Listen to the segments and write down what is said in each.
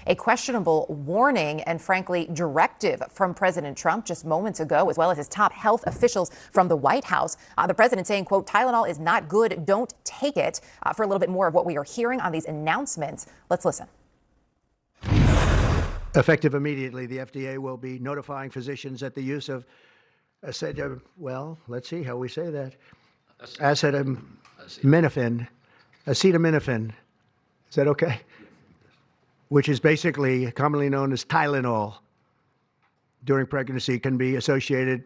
a questionable warning and, frankly, directive from President Trump just moments ago, as well as his top health officials from the White House. The president saying, quote, Tylenol is not good. Don't take it. For a little bit more of what we are hearing on these announcements, let's listen. Effective immediately, the FDA will be notifying physicians that the use of let's see how we say that. Acetaminophen. Is that okay? Which is basically commonly known as Tylenol during pregnancy, can be associated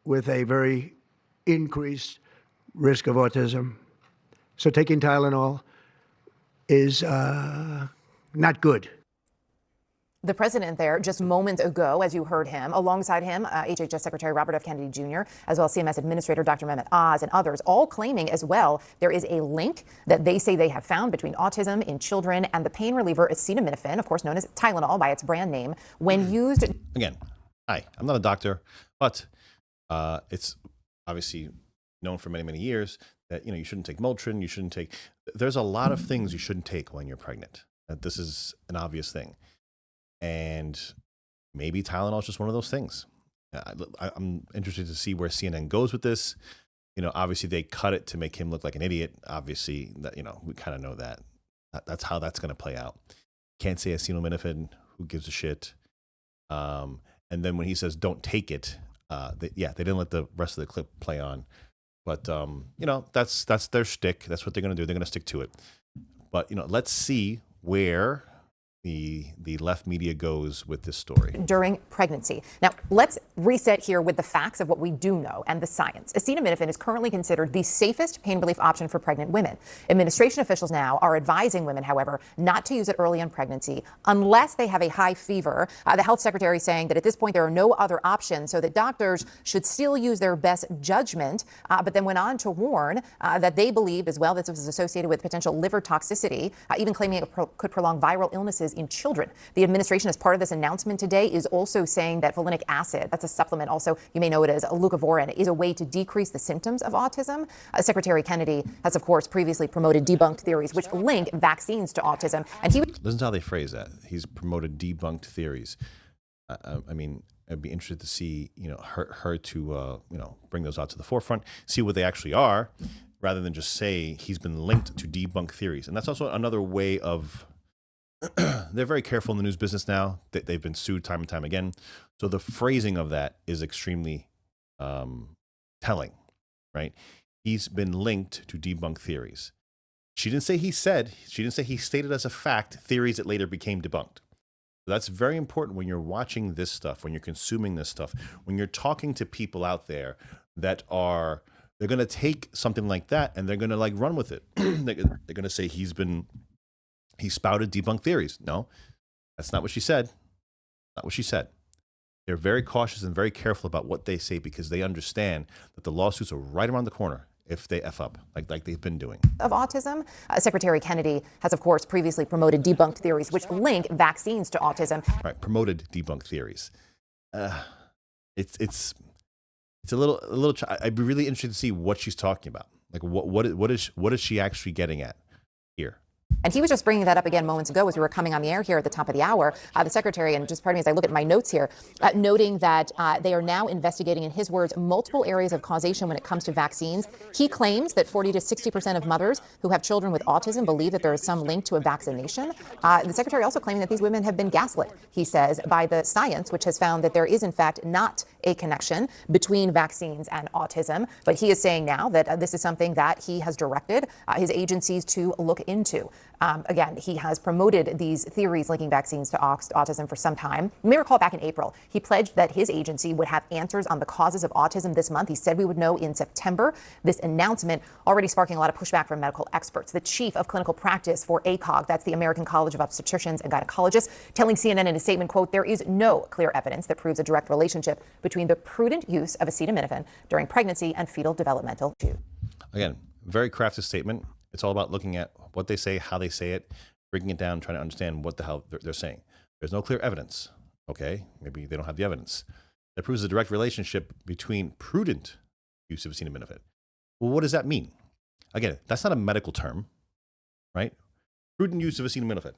with a very increased risk of autism. So taking Tylenol is not good. The president there just moments ago, as you heard him, alongside him, HHS Secretary Robert F. Kennedy Jr., as well as CMS Administrator Dr. Mehmet Oz and others, all claiming as well there is a link that they say they have found between autism in children and the pain reliever acetaminophen, of course known as Tylenol by its brand name, when used. Again, hi, I'm not a doctor, but it's obviously known for many, many years that, you shouldn't take Motrin, you shouldn't take, there's a lot of things you shouldn't take when you're pregnant. This is an obvious thing. And maybe Tylenol is just one of those things. I'm interested to see where CNN goes with this. Obviously they cut it to make him look like an idiot. Obviously, that we kind of know that. That's how that's going to play out. Can't say acetaminophen. Who gives a shit? And then when he says don't take it, they didn't let the rest of the clip play on. But that's their shtick. That's what they're going to do. They're going to stick to it. But let's see where the left media goes with this story. During pregnancy. Now, let's reset here with the facts of what we do know and the science. Acetaminophen is currently considered the safest pain relief option for pregnant women. Administration officials now are advising women, however, not to use it early in pregnancy unless they have a high fever. The health secretary saying that at this point there are no other options, so that doctors should still use their best judgment, but then went on to warn that they believed as well that this was associated with potential liver toxicity, even claiming it could prolong viral illnesses in children. The administration, as part of this announcement today, is also saying that folinic acid, that's a supplement, also you may know it as leucovorin, is a way to decrease the symptoms of autism. Secretary Kennedy has, of course, previously promoted debunked theories which link vaccines to autism. And listen to how they phrase that. He's promoted debunked theories. I mean, I'd be interested to see, her to, bring those out to the forefront, see what they actually are, rather than just say he's been linked to debunk theories. And that's also another way of they're very careful in the news business now. They've been sued time and time again. So the phrasing of that is extremely telling, right? He's been linked to debunk theories. She didn't say he stated as a fact theories that later became debunked. So that's very important when you're watching this stuff, when you're consuming this stuff, when you're talking to people out there that they're going to take something like that and they're going to run with it. They're going to say he spouted debunked theories. No, that's not what she said. Not what she said. They're very cautious and very careful about what they say because they understand that the lawsuits are right around the corner if they F up, like they've been doing. Of autism, Secretary Kennedy has, of course, previously promoted debunked theories which link vaccines to autism. Right, promoted debunked theories. It's a little. I'd be really interested to see what she's talking about. What is she actually getting at here? And he was just bringing that up again moments ago as we were coming on the air here at the top of the hour. The secretary, and just pardon me as I look at my notes here, noting that they are now investigating, in his words, multiple areas of causation when it comes to vaccines. He claims that 40 to 60% of mothers who have children with autism believe that there is some link to a vaccination. The secretary also claiming that these women have been gaslit, he says, by the science, which has found that there is, in fact, not a connection between vaccines and autism. But he is saying now that this is something that he has directed his agencies to look into. Again, he has promoted these theories linking vaccines to autism for some time. You may recall back in April, he pledged that his agency would have answers on the causes of autism this month. He said we would know in September. This announcement already sparking a lot of pushback from medical experts. The chief of clinical practice for ACOG, that's the American College of Obstetricians and Gynecologists, telling CNN in a statement, quote, there is no clear evidence that proves a direct relationship between the prudent use of acetaminophen during pregnancy and fetal developmental issues. Again, very crafted statement. It's all about looking at what they say, how they say it, breaking it down, trying to understand what the hell they're saying. There's no clear evidence. Okay, maybe they don't have the evidence that proves a direct relationship between prudent use of acetaminophen. Well, what does that mean? Again, that's not a medical term, right? Prudent use of acetaminophen.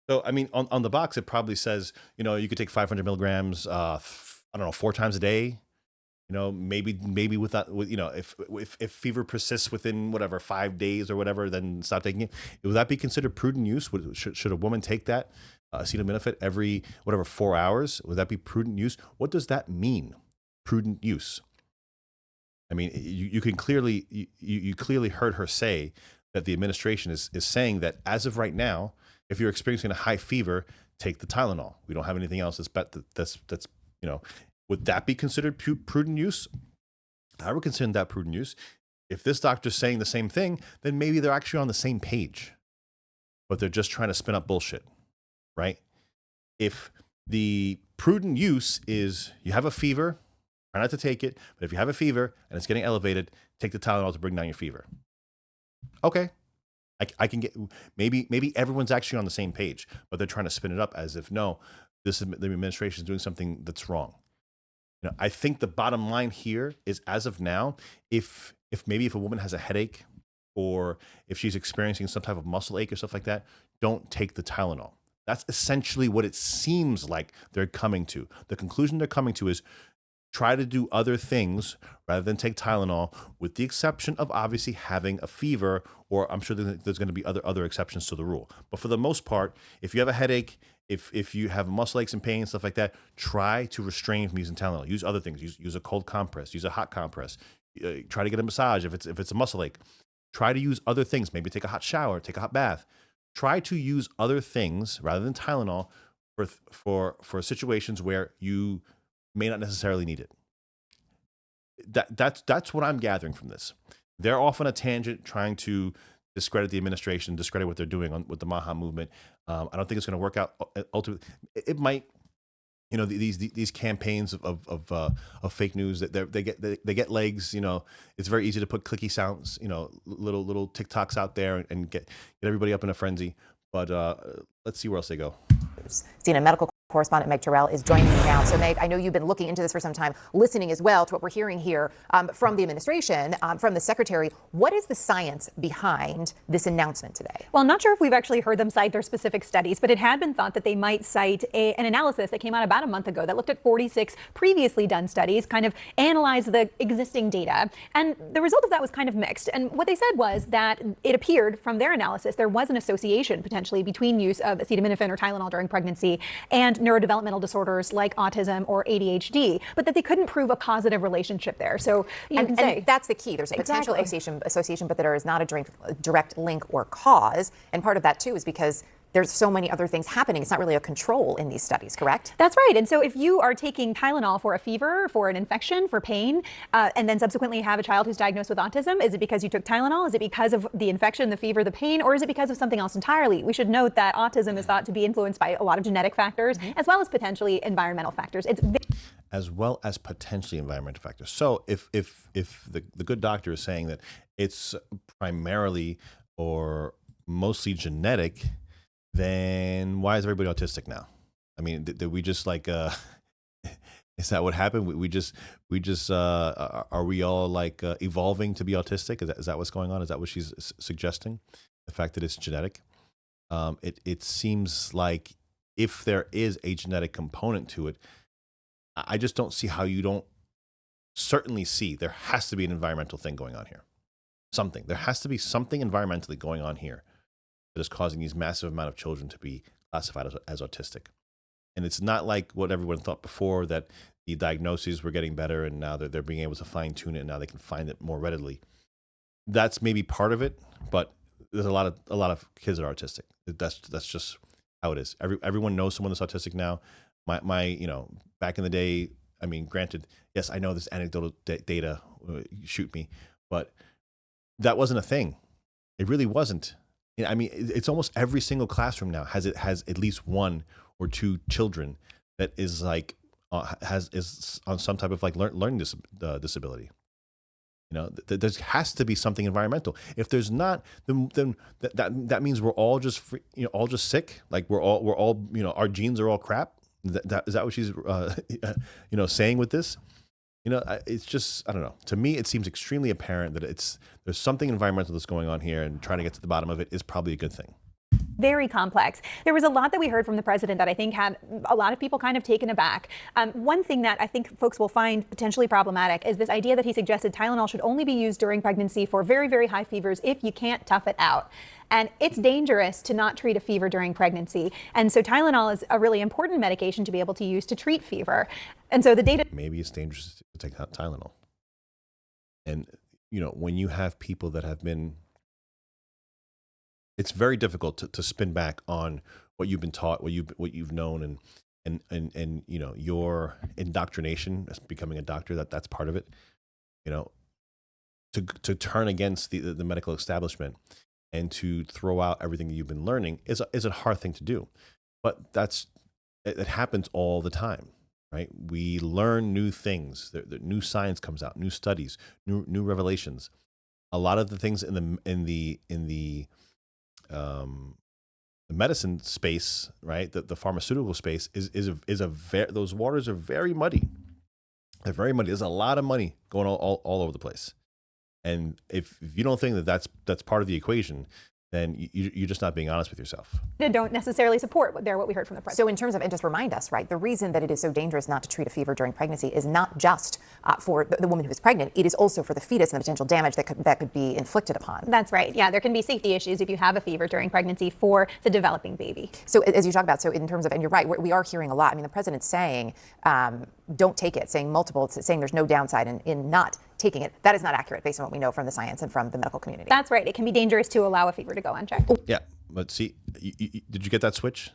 So, I mean, on the box, it probably says, you could take 500 milligrams, I don't know, 4 times a day. Maybe without, if fever persists within whatever 5 days or whatever, then stop taking it. Would that be considered prudent use? Should a woman take that acetaminophen every 4 hours? Would that be prudent use? What does that mean? Prudent use. I mean, you can clearly you clearly heard her say that the administration is saying that as of right now, if you're experiencing a high fever, take the Tylenol. We don't have anything else that's would that be considered prudent use? I would consider that prudent use. If this doctor's saying the same thing, then maybe they're actually on the same page, but they're just trying to spin up bullshit, right? If the prudent use is you have a fever, try not to take it, but if you have a fever and it's getting elevated, take the Tylenol to bring down your fever. Okay. I can get, maybe everyone's actually on the same page, but they're trying to spin it up as if, no, the administration is doing something that's wrong. I think the bottom line here is, as of now, if a woman has a headache or if she's experiencing some type of muscle ache or stuff like that, don't take the Tylenol. That's essentially what it seems like they're coming to. The conclusion they're coming to is try to do other things rather than take Tylenol, with the exception of obviously having a fever, or I'm sure there's going to be other exceptions to the rule. But for the most part, if you have a headache, if you have muscle aches and pain, stuff like that, try to restrain from using Tylenol. Use other things. Use a cold compress. Use a hot compress. Try to get a massage if it's a muscle ache. Try to use other things. Maybe take a hot shower. Take a hot bath. Try to use other things rather than Tylenol for situations where you may not necessarily need it. That's what I'm gathering from this. They're off on a tangent trying to discredit the administration, discredit what they're doing with the Maha movement. I don't think it's going to work out. Ultimately, it might. These campaigns of fake news that they get legs. It's very easy to put clicky sounds. Little TikToks out there and get everybody up in a frenzy. But let's see where else they go. CNN medical correspondent Meg Terrell is joining me now. So Meg, I know you've been looking into this for some time, listening as well to what we're hearing here from the administration, from the secretary. What is the science behind this announcement today? Well, I'm not sure if we've actually heard them cite their specific studies, but it had been thought that they might cite an analysis that came out about a month ago that looked at 46 previously done studies, kind of analyzed the existing data. And the result of that was kind of mixed. And what they said was that it appeared from their analysis there was an association potentially between use of acetaminophen or Tylenol during pregnancy and neurodevelopmental disorders like autism or ADHD, but that they couldn't prove a causative relationship there. So and that's the key. There's a potential association, but there is not a direct link or cause. And part of that too is because there's so many other things happening. It's not really a control in these studies, correct? That's right. And so if you are taking Tylenol for a fever, for an infection, for pain, and then subsequently have a child who's diagnosed with autism, is it because you took Tylenol? Is it because of the infection, the fever, the pain, or is it because of something else entirely? We should note that autism is thought to be influenced by a lot of genetic factors, as well as potentially environmental factors. As well as potentially environmental factors. So if the good doctor is saying that it's primarily or mostly genetic, then why is everybody autistic now? I mean, did we just is that what happened? We just are we all evolving to be autistic? Is that what's going on? Is that what she's suggesting? The fact that it's genetic? It seems like if there is a genetic component to it, I just don't see how you don't certainly see there has to be an environmental thing going on here. There has to be something environmentally going on here that is causing these massive amount of children to be classified as autistic. And it's not like what everyone thought before, that the diagnoses were getting better and now they're being able to fine tune it and now they can find it more readily. That's maybe part of it, but there's a lot of kids that are autistic. That's just how it is. Everyone knows someone that's autistic now. My back in the day, I mean, granted, yes, I know this anecdotal data, shoot me, but that wasn't a thing. It really wasn't. I mean, it's almost every single classroom now has at least one or two children that is is on some type of learning disability. There has to be something environmental. If there's not, then that means we're all just all just sick. Like we're all our genes are all crap. Is that what she's saying with this? It's just, I don't know. To me, it seems extremely apparent that there's something environmental that's going on here, and trying to get to the bottom of it is probably a good thing. Very complex. There was a lot that we heard from the president that I think had a lot of people kind of taken aback. One thing that I think folks will find potentially problematic is this idea that he suggested Tylenol should only be used during pregnancy for very, very high fevers if you can't tough it out. And it's dangerous to not treat a fever during pregnancy. And so Tylenol is a really important medication to be able to use to treat fever. And so the data... Maybe it's dangerous to take Tylenol. And, you know, when you have people that have been... It's very difficult to spin back on what you've been taught, what you've known, and you know, your indoctrination as becoming a doctor, that's part of it. You know, to turn against the medical establishment and to throw out everything that you've been learning is a hard thing to do. But it happens all the time, right? We learn new things. The new science comes out, new studies, new revelations. A lot of the things in the medicine space, right? The pharmaceutical space those waters are very muddy. They're very muddy. There's a lot of money going all over the place. And if you don't think that that's part of the equation, then you're just not being honest with yourself. They don't necessarily support what we heard from the president. So in terms of, and just remind us, right, the reason that it is so dangerous not to treat a fever during pregnancy is not just for the woman who is pregnant, it is also for the fetus and the potential damage that could be inflicted upon. That's right. Yeah, there can be safety issues if you have a fever during pregnancy for the developing baby. So as you talk about, so in terms of, and you're right, we are hearing a lot. I mean, the president's saying, don't take it, saying there's no downside in not taking it. That is not accurate based on what we know from the science and from the medical community. That's right. It can be dangerous to allow a fever to go unchecked. Yeah, but see, did you get that switch?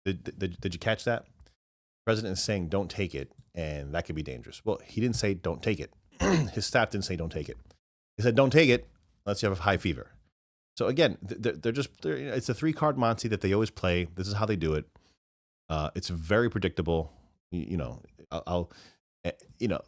Did you catch that? The president is saying don't take it, and that could be dangerous. Well, he didn't say don't take it. His staff didn't say don't take it. He said don't take it unless you have a high fever. So again, it's a 3-card Monty that they always play. This is how they do it. It's very predictable. You know,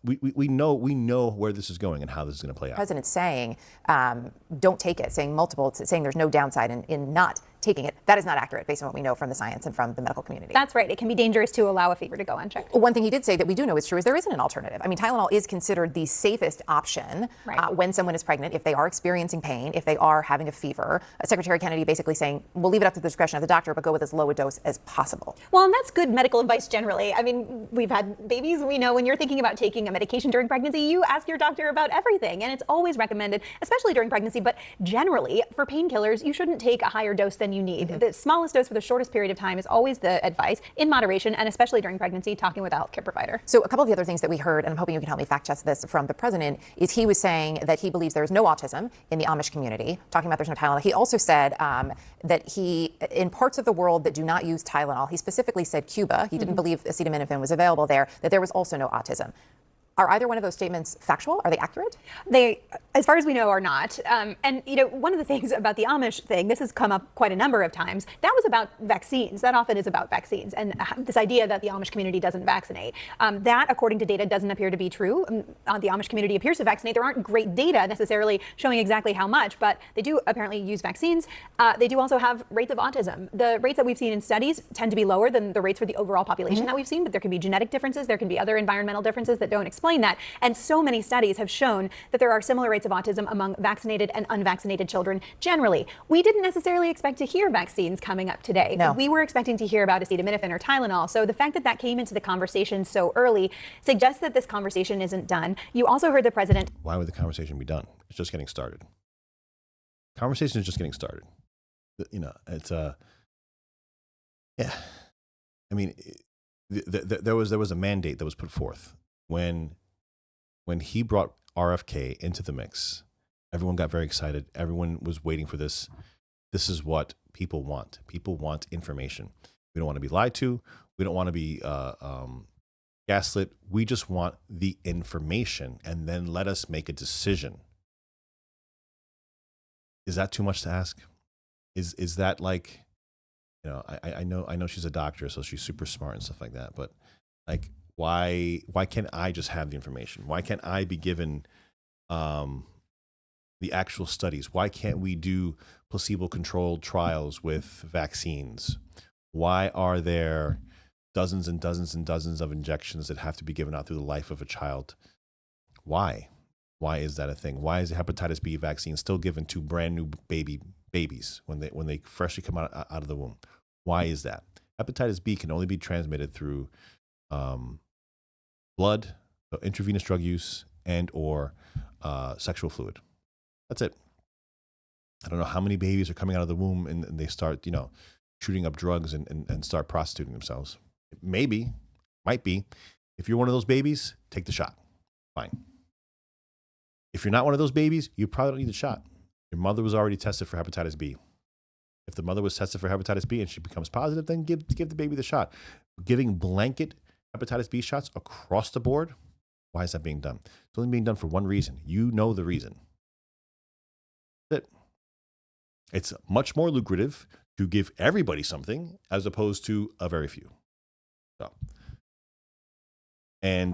we know where this is going and how this is going to play out. The president's saying, don't take it, saying there's no downside in not taking it. That is not accurate based on what we know from the science and from the medical community. That's right. It can be dangerous to allow a fever to go unchecked. One thing he did say that we do know is true is there isn't an alternative. I mean, Tylenol is considered the safest option when someone is pregnant, if they are experiencing pain, if they are having a fever. Secretary Kennedy basically saying, we'll leave it up to the discretion of the doctor, but go with as low a dose as possible. Well, and that's good medical advice generally. I mean, we've had babies. We know when you're thinking about taking a medication during pregnancy, you ask your doctor about everything. And it's always recommended, especially during pregnancy, but generally for painkillers, you shouldn't take a higher dose than you need. The smallest dose for the shortest period of time is always the advice, in moderation, and especially during pregnancy, talking with a healthcare provider. So a couple of the other things that we heard, and I'm hoping you can help me fact check this from the president, is he was saying that he believes there is no autism in the Amish community, talking about there's no Tylenol. He also said that in parts of the world that do not use Tylenol, he specifically said Cuba, he didn't believe acetaminophen was available there, that there was also no autism. Are either one of those statements factual? Are they accurate? They, as far as we know, are not. And, you know, one of the things about the Amish thing, this has come up quite a number of times, that was about vaccines. That often is about vaccines. And this idea that the Amish community doesn't vaccinate. That, according to data, doesn't appear to be true. The Amish community appears to vaccinate. There aren't great data necessarily showing exactly how much, but they do apparently use vaccines. They do also have rates of autism. The rates that we've seen in studies tend to be lower than the rates for the overall population that we've seen, but there can be genetic differences. There can be other environmental differences that don't explain that. And so many studies have shown that there are similar rates of autism among vaccinated and unvaccinated children generally. We didn't necessarily expect to hear vaccines coming up today. No. We were expecting to hear about acetaminophen or Tylenol. So the fact that that came into the conversation so early suggests that this conversation isn't done. You also heard the president. Why would the conversation be done? It's just getting started. Conversation is just getting started. You know, it's yeah. I mean, there was a mandate that was put forth when he brought RFK into the mix. Everyone got very excited. Everyone was waiting for this. This is what people want. People want information. We don't want to be lied to. We don't want to be gaslit. We just want the information, and then let us make a decision. Is that too much to ask? Is that like, you know, I know she's a doctor, so she's super smart and stuff like that, but like, why can't I just have the information? Why can't I be given the actual studies? Why can't we do placebo-controlled trials with vaccines? Why are there dozens and dozens and dozens of injections that have to be given out through the life of a child? Why? Why is that a thing? Why is the hepatitis B vaccine still given to brand new baby babies when they freshly come out of the womb. Why is that? Hepatitis B can only be transmitted through blood, so intravenous drug use, and or sexual fluid. That's it. I don't know how many babies are coming out of the womb and they start, shooting up drugs and start prostituting themselves. Maybe, might be. If you're one of those babies, take the shot. Fine. If you're not one of those babies, you probably don't need the shot. Your mother was already tested for hepatitis B. If the mother was tested for hepatitis B and she becomes positive, then give the baby the shot. Giving blanket hepatitis B shots across the board, why is that being done? It's only being done for one reason. You know the reason. That's it. It's much more lucrative to give everybody something as opposed to a very few. So, and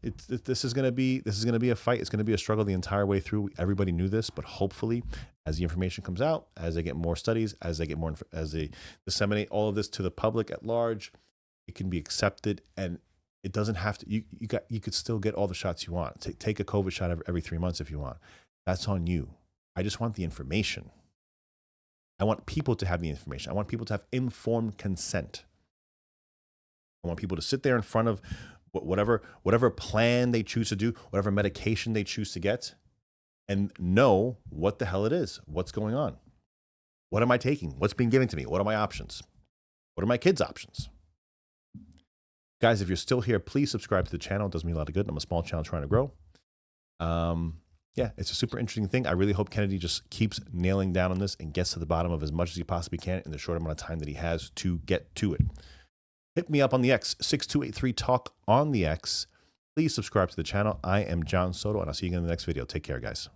this is going to be a fight. It's going to be a struggle the entire way through. Everybody knew this, but hopefully, as the information comes out, as they get more studies, as they disseminate all of this to the public at large, it can be accepted, and it doesn't have to. You could still get all the shots you want. Take a COVID shot every 3 months if you want. That's on you. I just want the information. I want people to have the information. I want people to have informed consent. I want people to sit there in front of whatever plan they choose to do, whatever medication they choose to get, and know what the hell it is, what's going on. What am I taking? What's being given to me? What are my options? What are my kids' options? Guys, if you're still here, please subscribe to the channel. It does me a lot of good. I'm a small channel trying to grow. Yeah, it's a super interesting thing. I really hope Kennedy just keeps nailing down on this and gets to the bottom of as much as he possibly can in the short amount of time that he has to get to it. Hit me up on the X, 6283talk on the X. Please subscribe to the channel. I am John Soto, and I'll see you again in the next video. Take care, guys.